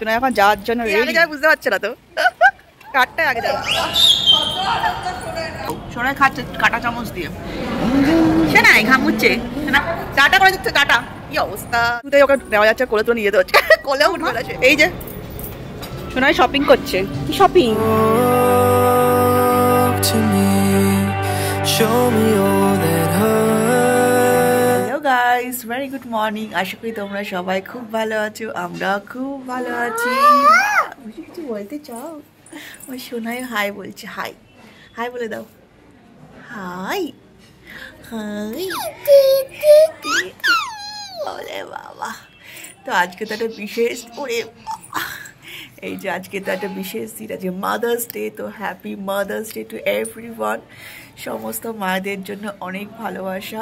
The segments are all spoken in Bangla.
শোনা এখন যাওয়ার জন্য রেডি যাবে, বুঝতে পারছে না তো কাঠটাই আগে যাবে। সোনাই খাচ্ছে কাটা চামচ দিয়ে, সে না ঘামুচ্ছে না, টাটা করে দিচ্ছে, টাটা। কি অবস্থা, তুই ওকে নেওয়া যাচ্ছে, কোলে তো নিয়ে যেতে হচ্ছে, কোলেও উঠবে না। এই যে সোনাই শপিং করছে। কি shopping? Hello guys, very good morning. আশা করি তোমরা সবাই খুব ভালো আছো, আমরা খুব ভালো আছি। কিছু বলতে চাও? ওই সোনাই হাই বলছে, হাই হাই বলে দাও, হাই হাই। ওরে বাবা, তো আজকে তো একটা বিশেষ, ওরে এই যে আজকে তো একটা বিশেষ দিন আছে, মাদার্স ডে। তো happy mother's day to everyone. সমস্ত মায়েদের জন্য অনেক ভালোবাসা।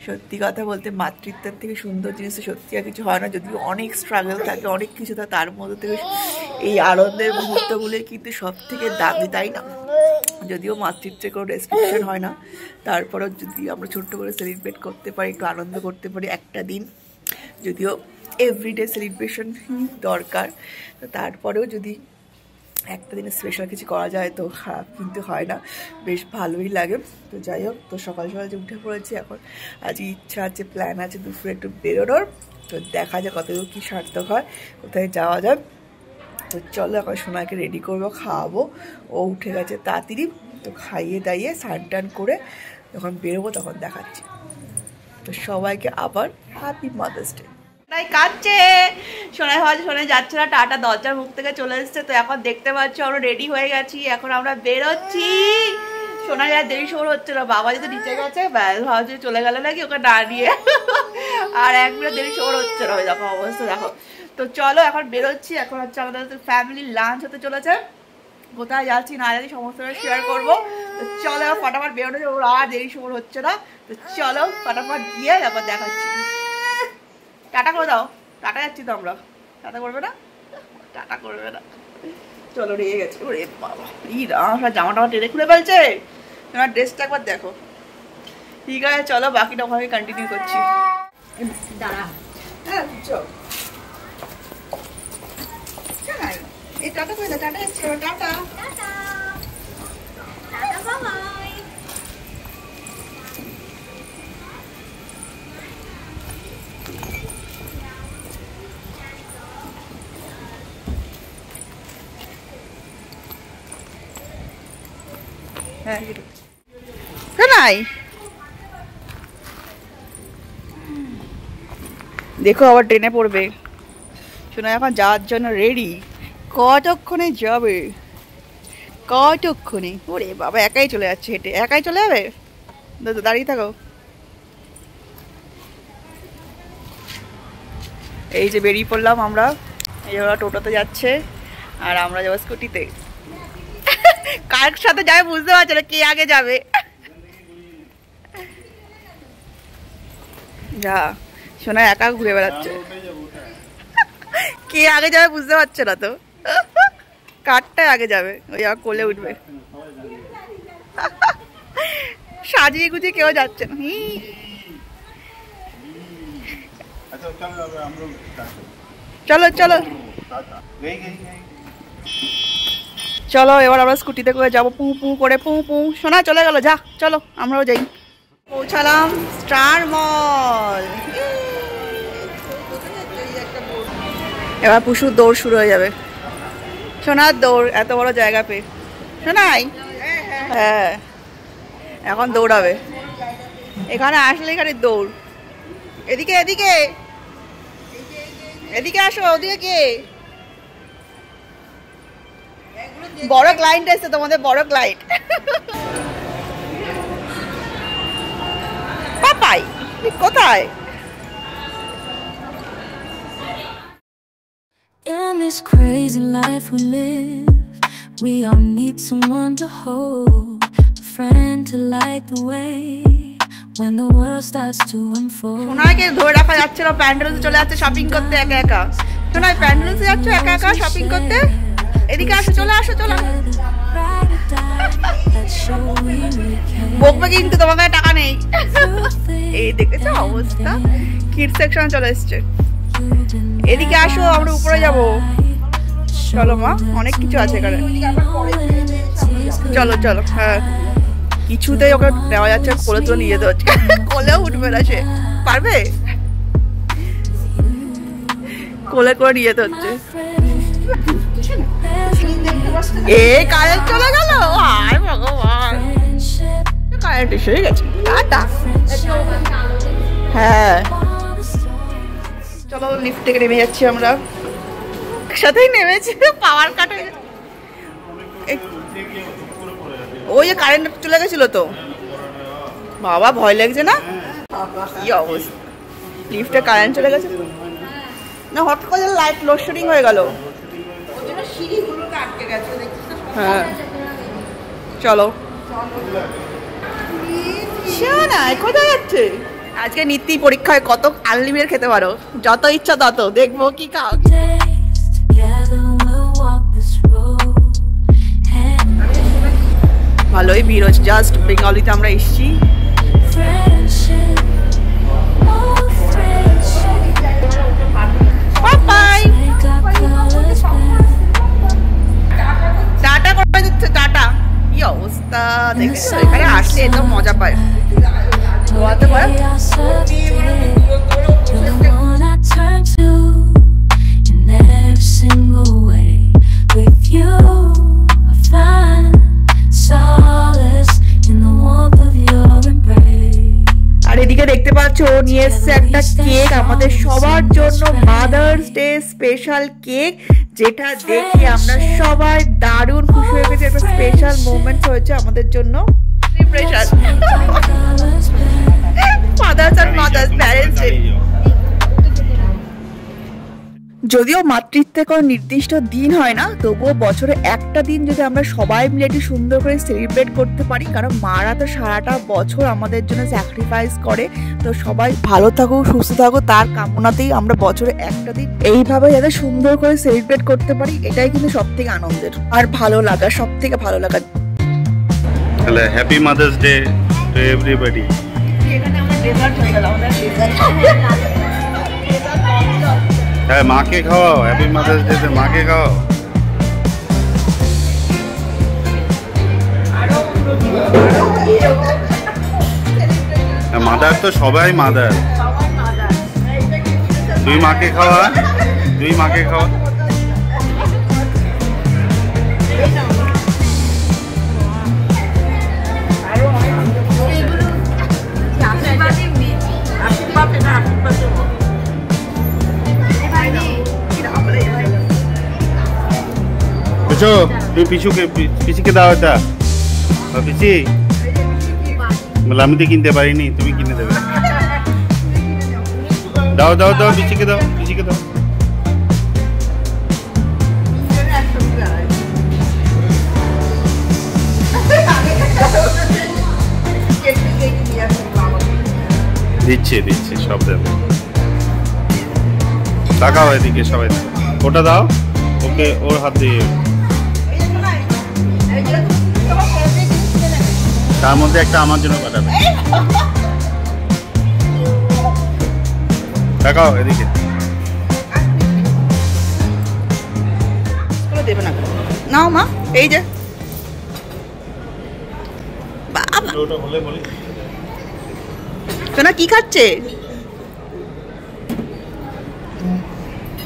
সত্যি কথা বলতে মাতৃত্বের থেকে সুন্দর জিনিস সত্যি আর কিছু হয় না, যদিও অনেক স্ট্রাগল থাকে, অনেক কিছু থাকে, তার মধ্যে থেকে এই আনন্দের মুহূর্তগুলো কিন্তু সব থেকে দামি, তাই না? যদিও মাতৃত্বের কোনো ডেসক্রিপশন হয় না, তারপরেও যদি আমরা ছোট্ট করে সেলিব্রেট করতে পারি, একটু আনন্দ করতে পারি একটা দিন, যদিও এভরিডে সেলিব্রেশন দরকার, তো তারপরেও যদি একটা দিনে স্পেশাল কিছু করা যায় তো খারাপ কিন্তু হয় না, বেশ ভালোই লাগে। তো যাই হোক, তো সকাল সকাল যে উঠে পড়েছি, এখন আজ ইচ্ছা আছে, প্ল্যান আছে দুপুরে একটু বেরোনোর। তো দেখা যায় কতটুকু কী সার্থক হয়, কোথায় যাওয়া যায়। তো চলো এখন সোনাকে রেডি করবো, খাওয়াবো। ও উঠে গেছে তাড়াতাড়ি, তো খাইয়ে দাইয়ে স্নান টান করে যখন বেরোবো তখন দেখাচ্ছি। তো সবাইকে আবার হ্যাপি মাদার্স ডে। কাঁদছে সোনাই, হওয়া সোনাই যাচ্ছে না, টাটা দরজার মুখ থেকে চলে এসছে। তো এখন দেখতে পাচ্ছ আমরা রেডি হয়ে গেছি, এখন আমরা বেরোচ্ছি। সোনাই আর দেরি শোর হচ্ছে না, বাবা যদি নিচে গেছে ভাবছি চলে গেল নাকি ওকে দাঁড়িয়ে, আর এক মিনিট দেরি শোর হচ্ছে না, দেখো অবস্থা দেখো। তো চলো এখন বেরোচ্ছি, এখন হচ্ছে আমাদের ফ্যামিলি লাঞ্চ হতে চলেছে। কোথায় যাচ্ছি না যাচ্ছি সমস্ত শেয়ার করবো। তো চলো ফটাফট বেরোনো যাবো, আর দেরি শোর হচ্ছে না। তো চলো ফটাফট গিয়ে তারপর দেখাচ্ছি। টাটা করে দাও, টাটা যাচ্ছি তো আমরা, টাটা করবে না, টাটা করবে না। চলো রেগে গেছে, ওরে বাবা, ই রাম, জামা টামা টেনে খুলে ফেলছে। তোমার ড্রেসটা একবার দেখো। ঠিক আছে চলো, বাকিটা ওখানে কন্টিনিউ করছি। দাঁড়া, হ্যাঁ চলো, এই টাটা করে দাও, টাটা যাচ্ছে, টাটা বাই। নাই দেখো আবার ট্রেনে পড়বে। শোনা এখন যাওয়ার জন্য রেডি। কতক্ষণে যাবে, কতক্ষণে? ওরে বাবা, একাই চলে যাচ্ছে হেঁটে, একাই চলে যাবে, দাঁড়িয়ে থাকো। এই যে বেরিয়ে পড়লাম আমরা, এই ওরা টোটোতে যাচ্ছে আর আমরা যাবো স্কুটিতে। কার সাথে যাবে বুঝতে পারছে না, কে আগে যাবে। যা শোনা একা ঘুরে বেড়াচ্ছে, কে আগে যাবে বুঝতে পারছে না তো, কারটাই আগে যাবে, ওই আবার কোলে উঠবে। সাজিয়ে গুজিয়ে কেউ যাচ্ছে না। চলো চলো চলো, এবার আমরা স্কুটিতে করে যাবো, পু পু করে, পু পু। শোনা চলে গেল, যা চলো আমরাও যাই। পৌঁছালাম স্টার মল। এবার পুশুর দৌড় শুরু হয়ে যাবে, সোনার দৌড়, এত বড় জায়গা পেয়ে। শোনাই, হ্যাঁ এখন দৌড়াবে, এখানে আসলে এখানে দৌড়। এদিকে এদিকে এদিকে আসো, ওদিকে কে? বড় ক্লায়েন্ট এসছে তোমাদের, বড় ক্লায়েন্ট। পাপাই কোথায়? In this crazy life we live, we all need someone to hold, a friend to light the way when the world starts to unfold. সোনাইকে ধরে রাখা যাচ্ছে না, প্যান্ডেলসে চলে যাচ্ছে শপিং করতে একা একা। সোনাই প্যান্ডেলসে যাচ্ছে একা একা শপিং করতে, এদিকে আসো, চলে আসো, চলো। বকবে কিন্তু, তোমার কাছে টাকা নেই। এই দেখেছো অবস্থা, কিড সেকশন চলে এসছে। এদিকে আসো, আমরা উপরে যাবো। চলো মা, অনেক কিছু আছে এখানে। চলো চলো। হ্যাঁ, কিছুতেই ওকে নেওয়া যাচ্ছে, কোলে তুলে নিয়ে যেতে হচ্ছে। কোলেও উঠবে না সে, পারবে? কোলে করে নিয়ে যেতে হচ্ছে। এ কারেন্ট চলে গেল, হায় ভগবান, কারেন্ট এসে গেছে। টাটা। হ্যাঁ চলো, লিফট থেকে নেমে যাচ্ছি আমরা। একসাথেই নেমেছি, পাওয়ার কাট হয়ে গেছে। ওই যে কারেন্ট চলে গেছিল তো বাবা, ভয় লাগছে না? কি অবস্থা, লিফটে কারেন্ট চলে গেছে না, হট করে লাইট লোডশেডিং হয়ে গেল। হ্যাঁ চলো। না কোথায় যাচ্ছে? আজকে নিত্যি পরীক্ষায় কত আনলিমিটেড খেতে পারো, যত ইচ্ছা তত, দেখবো কি খাও। ভালোই ভিড় হচ্ছে, জাস্ট বেঙ্গলিতে আমরা এসছি। টাটা করে দিচ্ছে, টাটা। কি অবস্থা দেখেছো, এখানে আসলে এত মজা পায়। আর এদিকে দেখতে পাচ্ছ ও নিয়ে এসছে একটা কেক আমাদের সবার জন্য, মাদার্স ডে স্পেশাল কেক, যেটা দেখে আমরা সবাই দারুণ খুশি হয়ে গেছি। একটা স্পেশাল মোমেন্ট হয়েছে আমাদের জন্য। ফাদার্স আর মাদার্স প্যারেন্টস ডে। যদিও মাতৃত্বের কোনো নির্দিষ্ট দিন হয় না, তবুও বছরে একটা দিন যদি আমরা সবাই মিলে একটু সুন্দর করে সেলিব্রেট করতে পারি, কারণ মারা তো সারাটা বছর আমাদের জন্য স্যাক্রিফাইস করে। তো সবাই ভালো থাকুক, সুস্থ থাকুক, তার কামনাতেই আমরা বছরে একটা দিন এইভাবে যাতে সুন্দর করে সেলিব্রেট করতে পারি, এটাই কিন্তু সব থেকে আনন্দের আর ভালো লাগা, সব থেকে ভালো লাগা। তাহলে happy mother's day to everybody. এখানে আমরা ডেজার্ট হয়ে গেল, আমরা ডেজার্ট। হ্যাঁ, মাকে খাওয়াও, হ্যাপি মাদার্স ডে তে মাকে খাওয়াও। মাদার তো সবাই মাদার। তুই মাকে খাওয়া, তুই মাকে খাওয়া। বুঝছো, তুমি পিসিকে দাও এটা। পিসি বলে আমি তো কিনতে পারিনি, তুমি কিনে দেবে। দাও দাও দাও, পিসিকে দাও, পিসিকে দাও। দিচ্ছে দিচ্ছে, সব দেবে। তাকাও এদিকে সবাই, ওটা দাও ওকে, ওর হাত দিয়ে। তার মধ্যে একটা আমার জন্য পাঠাবে। তাকাও এদিকে। দেবে না, নাও মা, এই যে সোনা কি খাচ্ছে,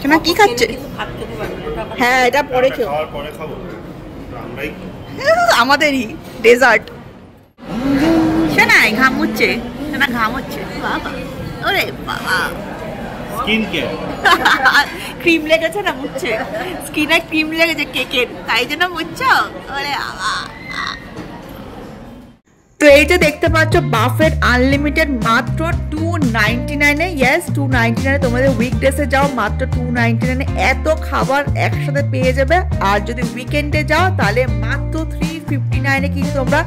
সোনা কি খাচ্ছে? হ্যাঁ, এটা পরে খেও, আমাদেরই ডেজার্ট। সোনাই ঘামুচ্ছে, সোনা ঘামুচ্ছে। বাবা, ওরে বাবা, স্কিন কেয়ার ক্রিম লেগেছে না মুচ্ছে, স্কিনে ক্রিম লেগেছে কেকের, তাই জন্য মুচ্ছো। ওরে বাবা। তো এই যে দেখতে পাচ্ছ বাফেট আনলিমিটেড মাত্র 299 এ। ইয়েস, 299 এ। তোমাদের উইকডেসে যাও মাত্র 299 এ এত খাবার একসাথে পেয়ে যাবে। আর যদি উইকেন্ডে যাও তাহলে মাত্র 359 এ কিন্তু তোমরা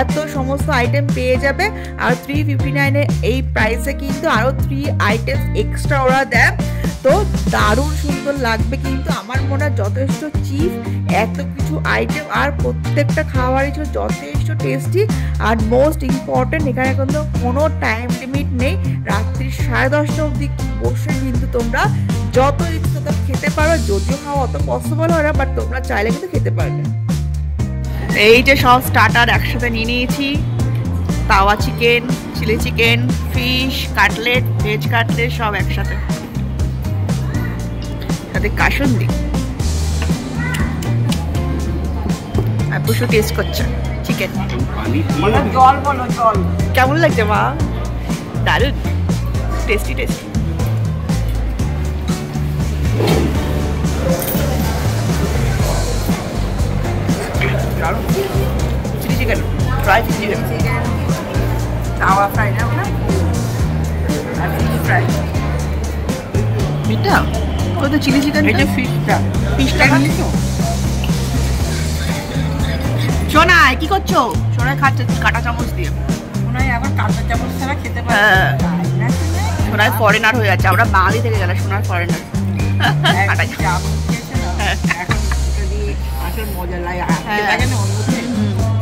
এত সমস্ত আইটেম পেয়ে যাবে। আর 359 এর এই প্রাইসে কিন্তু আরো 3 আইটেম এক্সট্রা ওরা দেয়। তো দারুণ সুন্দর লাগবে, কিন্তু আমার মনে হয় যথেষ্ট চিপ, এত কিছু আইটেম আর প্রত্যেকটা খাবারই ছিল যথেষ্ট টেস্টি। আর মোস্ট ইম্পর্টেন্ট এখানে কিন্তু কোনো টাইম লিমিট নেই, রাত্রি 10:30 অবধি বসে কিন্তু তোমরা যত ইচ্ছা তত খেতে পারো, যদিও খাওয়া অত পসিবল হয় না, বাট তোমরা চাইলে কিন্তু খেতে পারবে। এই যে সব স্টার্টার একসাথে নিয়ে নিয়েছি, tawa chicken, chilli chicken, fish cutlet, veg cutlet সব একসাথে, সাথে কাসুন্দি। আর পুষু টেস্ট করছে চিকেন। জল বলো, জল কেমন লাগছে মা? দারুণ tasty tasty. Chilli chicken, fry chilli chicken, tawa fry না আর ফিশ ফ্রাই। এটা কত চিলি চিকেন, এটা ফিশটা নিছো? সোনাই কি করছো? সোনাই খাচ্ছে কাঁটা চামচ দিয়ে। সোনাই আবার কাঁটা চামচ ছাড়া খেতে পারে না। সোনাই ফরেনার হয়ে যাচ্ছে, আমরা বাঙালি থেকে গেলে সোনার ফরেনার। কাঁটা চামচ এখন দিয়ে আসল মজা লাগে,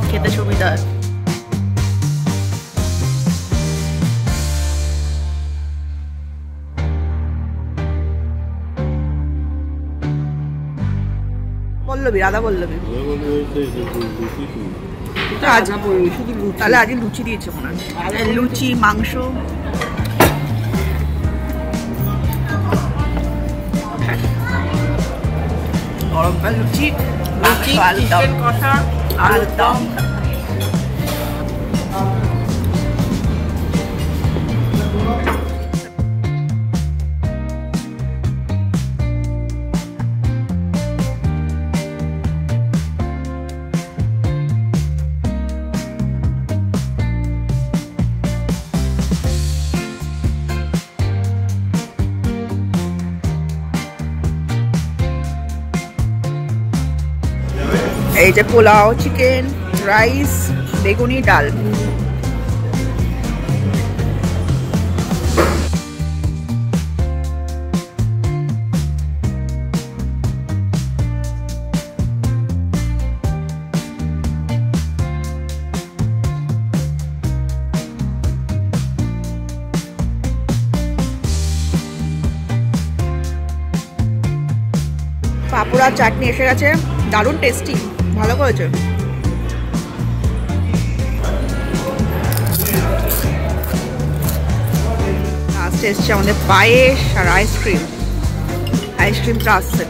খেতে সুবিধা। বল্লবী, রাধা বল্লবী। তাহলে আজকে লুচি দিয়েছে মনে হয়, লুচি মাংস। গরমকাল লুচি, চিকেন কষা, আলুর দম। এই যে পোলাও, চিকেন, রাইস, বেগুনি, ডাল। পাঁপড় আর চাটনি এসে গেছে, দারুণ টেস্টি, ভালো করেছে। লাস্টে এসছে আমাদের পায়েস আর আইসক্রিম, আইসক্রিমটা আসছে।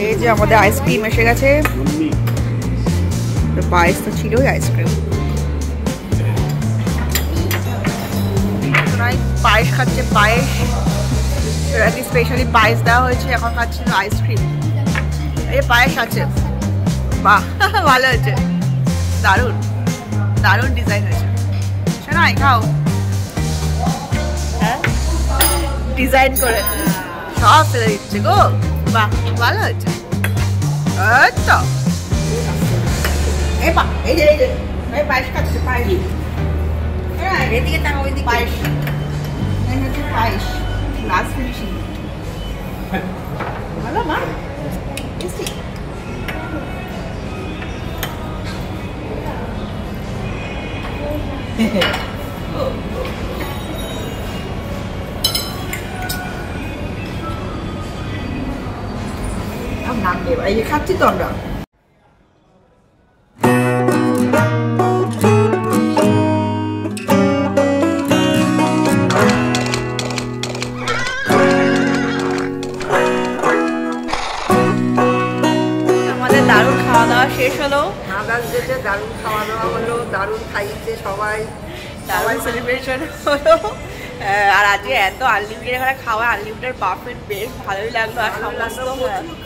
এই যে আমাদের আইসক্রিম এসে গেছে, পায়েস তো ছিলই, আইসক্রিম। পায়েস খাচ্ছে, পায়েস স্পেশালি পায়েস দেওয়া হয়েছে, এখন খাচ্ছে আইসক্রিম। এই পায়েস আছে, বাহ ভালো হয়েছে, দারুণ দারুণ ডিজাইন হয়েছে। শোনাই খাও, হ্যাঁ ডিজাইন করে সব ফেলে দিচ্ছে গো, বাহ ভালো হয়েছে। তো এই যে পায়েস খাচ্ছে, পায়েস এদিকে টাকা, ওইদিকে পায়েস, পায়েস লাস্ট ফিনিশিং ভালো মা, টেস্টি। নাম দেব, এই যে খাচ্ছি তো আমরা। শেষ হলো, দারুণ খাওয়া দাওয়া হলো, দারুণ খাইয়েছে সবাই, দারুণ সেলিব্রেশন হলো। আর আজকে এত আনলিমিটেড এখানে খাওয়া, আনলিমিটেড বাফেট বেশ ভালোই লাগলো। আর সমস্ত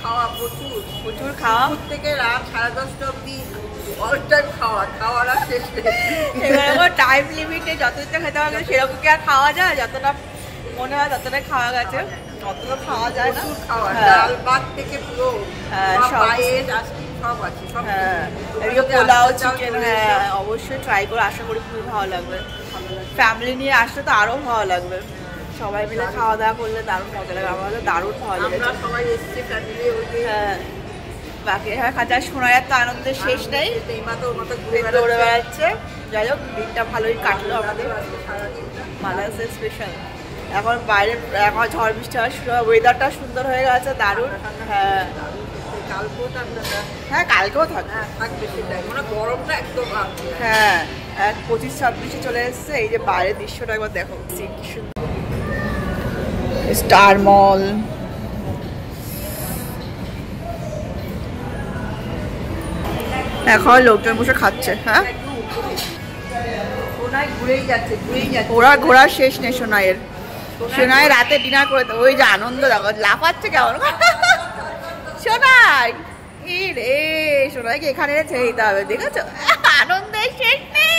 খাওয়া, প্রচুর প্রচুর খাওয়া, থেকে রাত 10:30 অবধি অল টাইম খাওয়া, খাওয়ার আর শেষ নেই। এবার টাইম লিমিটে যত ইচ্ছা খেতে পারবে, সেরকম কি আর খাওয়া যায়? যতটা মনে হয় ততটাই খাওয়া গেছে, ততটা খাওয়া যায় না। খাওয়া ডাল ভাত থেকে পুরো সব আছে, পোলাও, চিকেন, হ্যাঁ অবশ্যই ট্রাই করে, আশা করি খুবই ভালো লাগবে। ফ্যামিলি নিয়ে আসলে তো আরও ভালো লাগবে, সবাই মিলে খাওয়া দাওয়া করলে দারুণ মজা লাগে। আমাদের দারুণ ভালো লেগেছে, সবাই এসছে ফ্যামিলি। হ্যাঁ বাকি খাঁচা শোনার তো আনন্দের শেষ নেই, দৌড়ে বেড়াচ্ছে। যাই হোক দিনটা ভালোই কাটলো আমাদের, মাদার্স ডে স্পেশাল। এখন বাইরে এখন ঝড় বৃষ্টি হওয়ার শুরু, ওয়েদারটা সুন্দর হয়ে গেছে, দারুণ। হ্যাঁ হ্যাঁ কালকেও থাকবে, গরমটা একদম হ্যাঁ 25-26 চলে এসছে। এই যে বাইরের দৃশ্যটা একবার দেখো, স্টার মল। এখন লোকজন বসে খাচ্ছে। হ্যাঁ ঘুরেই যাচ্ছে। ওরা ঘোরার শেষ নেই সোনাইয়ের। সোনাই রাতে ডিনার করে তো ওই যে আনন্দ দেখো, লাফাচ্ছে কেমন সোনাই। ই রে সোনাইকে এখানে ছেড়ে দিতে হবে, দেখেছো আনন্দের শেষ নেই।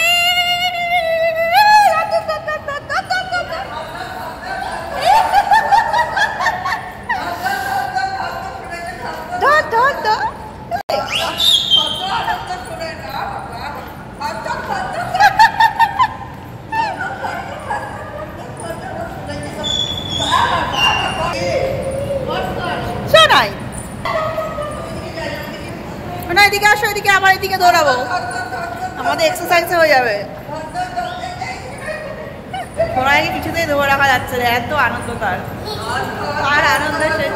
এদিকে আসো, এদিকে আমার এদিকে দৌড়াবো, আমাদের এক্সারসাইজ হয়ে যাবে। সোনাইকে কিছুতেই ধরে রাখা যাচ্ছে না, এত আনন্দ তার, আর আনন্দ শেষ।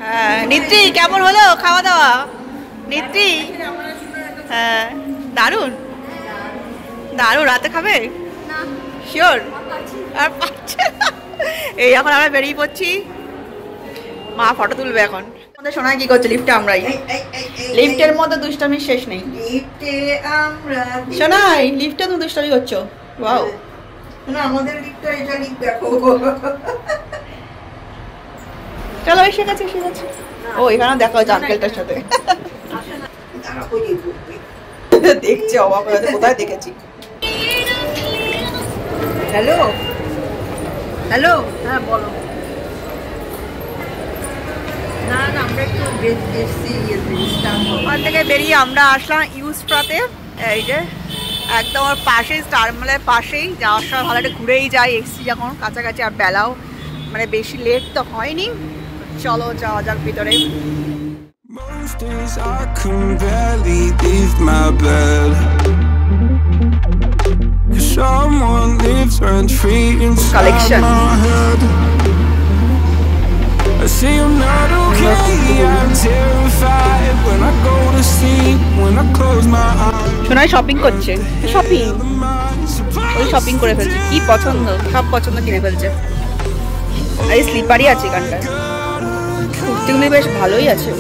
হ্যাঁ নিত্রি কেমন হলো খাওয়া দাওয়া? নিত্রি হ্যাঁ দারুণ দারুণ। রাতে খাবে শিওর? আর পাচ্ছে এই এখন আমরা বেরিয়ে পড়ছি, মা ফটো তুলবে এখন। আমাদের সোনাই কি করছে লিফটে? আমরাই লিফটের মধ্যে দুষ্টামির শেষ নেই। সোনাই লিফটে তুমি দুষ্টামি করছো। ওয়াও আমাদের লিফটটা এটা লিফট দেখো। চলো এসে গেছে এসে গেছে। ও এখানে দেখা হচ্ছে আঙ্কেলটার সাথে, দেখছি অবাক হয়ে যাচ্ছে, কোথায় দেখেছি। হ্যালো হ্যালো, হ্যাঁ বলো। না না আমরা একটু ওখান থেকে বেরিয়ে আমরা আসলাম ইউস্ট্রাতে। এই যে একদম ওর পাশেই, স্টার মলের পাশেই, যাওয়ার সময় ভালো একটা ঘুরেই যাই। এসছি যখন কাছাকাছি, আর বেলাও মানে বেশি লেট তো হয়নি। চলো যাওয়া যাক ভিতরে। Most days I can barely leave my bed, 'cause someone lives rent free inside Collection. my head. I say I'm not okay, I'm terrified when I go to sleep, when I close my eyes. Sonai shopping করছে, শপিং ওই শপিং করে ফেলছে, কি পছন্দ সব পছন্দ কিনে ফেলছে। আর এই স্লিপারই আছে এখানটায়, কুর্তিগুলি বেশ ভালোই আছে।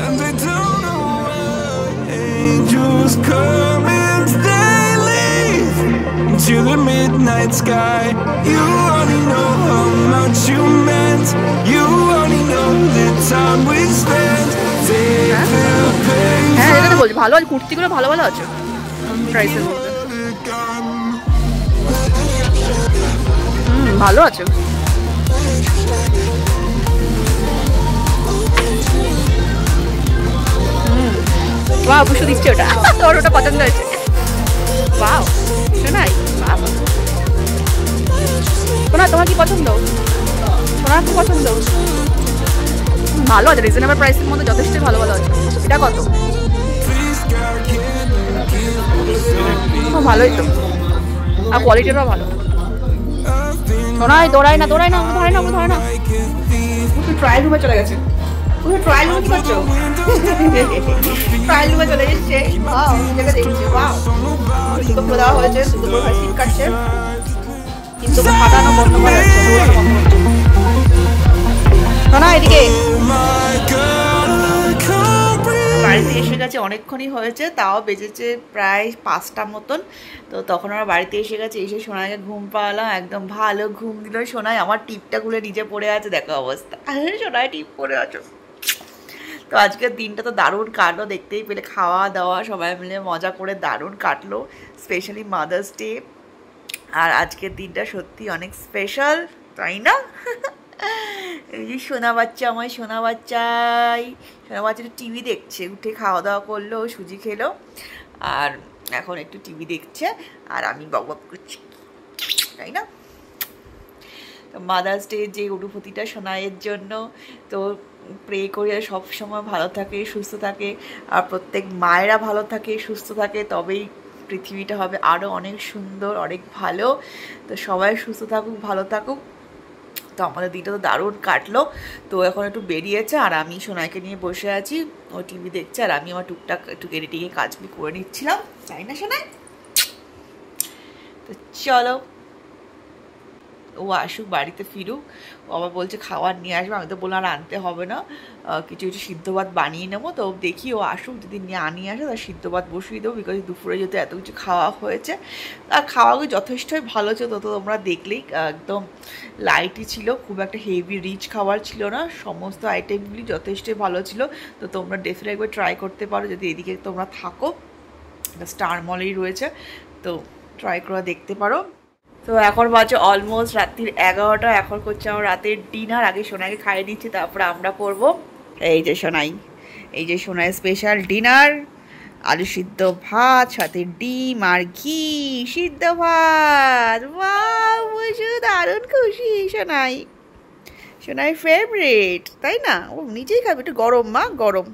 And they don't know why angels come and they leave to the midnight sky. You only know how much you meant. You only know the time we spent. They feel pain. হ্যাঁ এখানে বলছি ভালো আছে, কুর্তিগুলো ভালো ভালো আছে প্রাইসের মধ্যে। ভালো আছে। বাহ বুঝতে দিচ্ছে ওটা, তোর ওটা পছন্দ হয়েছে। বাহ শোনাই বাবা, শোনা তোমার কি পছন্দ? শোনার কি পছন্দ? ভালো আছে, রিজনেবল প্রাইসের মধ্যে যথেষ্ট ভালো ভালো আছে। এটা কত? ভালোই তো, আর কোয়ালিটিটাও ভালো। শোনাই দৌড়াই না দৌড়াই না, ধরে না ধরে না। ট্রায়াল রুমে চলে গেছে। ট্রায়াল রুমে কি করছো? ট্রায়াল রুমে চলে এসছে। দেখছে দুটো দেওয়া হয়েছে, দুটো ভাই সিট কাটছে, কিন্তু ফাটানো বন্ধ হয়ে যাচ্ছে। শোনা এদিকে বাড়িতে এসে গেছে, অনেকক্ষণই হয়েছে, তাও বেজেছে প্রায় 5টা মতন। তো তখন আমরা বাড়িতে এসে গেছে, এসে সোনাইকে ঘুম পাওয়ালাম, একদম ভালো ঘুম দিল। সোনাই আমার টিপটা খুলে নিজে পড়ে আছে, দেখো অবস্থা, সোনাই টিপ পড়ে আছো। তো আজকের দিনটা তো দারুণ কাটলো, দেখতেই পেলে খাওয়া দাওয়া সবাই মিলে মজা করে দারুণ কাটলো, স্পেশালি মাদার্স ডে। আর আজকের দিনটা সত্যি অনেক স্পেশাল, তাই না? এই যে সোনা বাচ্চা, আমার সোনা বাচ্চাটা টিভি দেখছে, উঠে খাওয়া দাওয়া করলো, সুজি খেলো, আর এখন একটু টিভি দেখছে, আর আমি বকবক করছি, তাই না? তো মাদার্স ডে যে অনুভূতিটা সোনাইয়ের জন্য, তো প্রে করি সব সময় ভালো থাকে, সুস্থ থাকে, আর প্রত্যেক মায়েরা ভালো থাকে, সুস্থ থাকে, তবেই পৃথিবীটা হবে আরও অনেক সুন্দর, অনেক ভালো। তো সবাই সুস্থ থাকুক, ভালো থাকুক। তো আমাদের দিনটা তো দারুণ কাটলো। তো এখন একটু বেরিয়েছে, আর আমি সোনাইকে নিয়ে বসে আছি, ও টিভি দেখছে, আর আমি আমার টুকটাক একটু এডিটিংয়ে কাজগুলি করে নিচ্ছিলাম, তাই না সোনাই? তো চলো, ও আসুক, বাড়িতে ফিরুক, ও আবার বলছে খাবার নিয়ে আসবে। আমি তো বললাম আর আনতে হবে না, কিছু কিছু সিদ্ধ ভাত বানিয়ে নেবো। তো দেখি ও আসুক, যদি আনিয়ে আসে তার সিদ্ধ ভাত বসিয়ে দেবো, বিকজ দুপুরে যেহেতু এত কিছু খাওয়া হয়েছে, আর খাওয়াগুলো যথেষ্টই ভালো ছিল। তো তোমরা দেখলেই একদম লাইটই ছিল, খুব একটা হেভি রিচ খাবার ছিল না, সমস্ত আইটেমগুলি যথেষ্টই ভালো ছিল। তো তোমরা ডেফিনেটলি একবার ট্রাই করতে পারো যদি এদিকে তোমরা থাকো, স্টার মলেই রয়েছে, তো ট্রাই করে দেখতে পারো। তো এখন বাজে অলমোস্ট রাত্রির 11টা, এখন করছে আমার রাতের ডিনার। আগে সোনাইকে খাইয়ে দিচ্ছি, তারপরে আমরা করবো। এই যে সোনাই, এই যে সোনাই স্পেশাল ডিনার, আলু সিদ্ধ ভাত, সাথে ডিম আর ঘি সিদ্ধ ভাত। ওয়াও, বসে দারুণ খুশি সোনাই, সোনাই ফেভারিট, তাই না? ও নিজেই খাবে, একটু গরম মা, গরম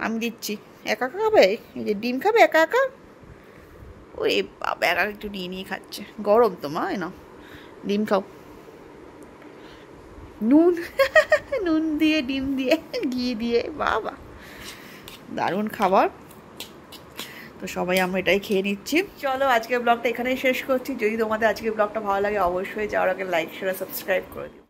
আমি দিচ্ছি। একা খাবে? এই যে ডিম খাবে একা একা? ওই বাবা, একা একটু নিয়ে নিয়ে খাচ্ছে, গরম তো মা, না ডিম খাও, নুন নুন দিয়ে, ডিম দিয়ে, ঘি দিয়ে, বাবা দারুণ খাবার। তো সবাই আমরা এটাই খেয়ে নিচ্ছি। চলো আজকের ব্লগটা এখানেই শেষ করছি। যদি তোমাদের আজকের ব্লগটা ভালো লাগে, অবশ্যই যাওয়ার আগে লাইক শেয়ার সাবস্ক্রাইব করে দিও।